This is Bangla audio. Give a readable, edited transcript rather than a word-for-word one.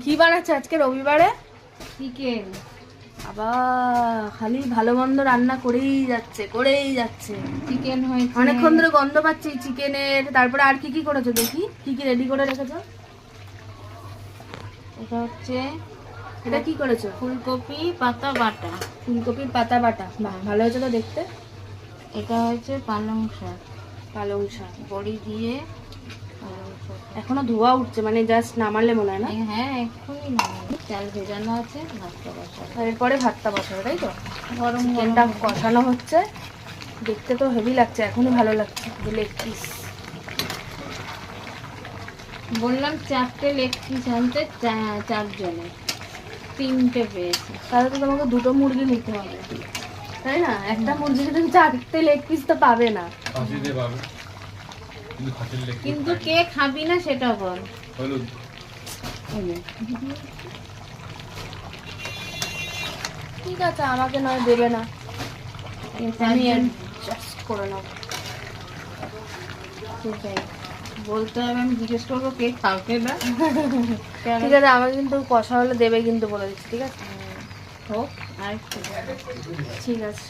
কি বানাচ্ছে আজকে রবিবারে? চিকেন। আবার খালি ভালো মন্দ রান্না করেই যাচ্ছে। চিকেন হয়েছে অনেকক্ষণ ধরে গন্ধ পাচ্ছি চিকেনের। তারপরে আর কি কি করেছো দেখি, কি কি রেডি করে রেখেছো? এটা হচ্ছে এটা কি করেছো? ফুলকপি পাতা বাটা। ফুলকপির পাতা বাটা, বাহ ভালো হয়েছে তো দেখতে। এটা হচ্ছে পালং শাক, পালং শাক বড়ি দিয়ে পালং শাক। এখনো ধোয়া উঠছে, মানে জাস্ট নামালে মনে হয় না? হ্যাঁ এক্ষুনি নামানো। চাল ভেজানো আছে, ভাতটা বসাবো। আর এরপরে ভাতটা বসাবে তাই তো? গরম চিকেনটা গরম কষানো হচ্ছে, দেখতে তো হেভি লাগছে, এখনই ভালো লাগছে। লেগ পিস বললাম 4টে লেগ পিস আনতে, 4 জনের 3টে পেয়েছি। তাহলে তো তোমাকে দুটো মুরগি নিতে হবে, তাই না? একটা মুরগিতে তুমি 4টে লেগ পিস তো পাবে না। কিন্তু কে খাবি না সেটা বল। ঠিক আছে, আমাকে নয় দেবে না, আমি অ্যাডজাস্ট করে নেব। সেটাই বলতে হবে, আমি জিজ্ঞেস করবো কে খাবে না। ঠিক আছে, আমাকে কিন্তু কষা হলে দেবে কিন্তু, বলে দিচ্ছি। ঠিক আছে, হোক আর ঠিক আছে।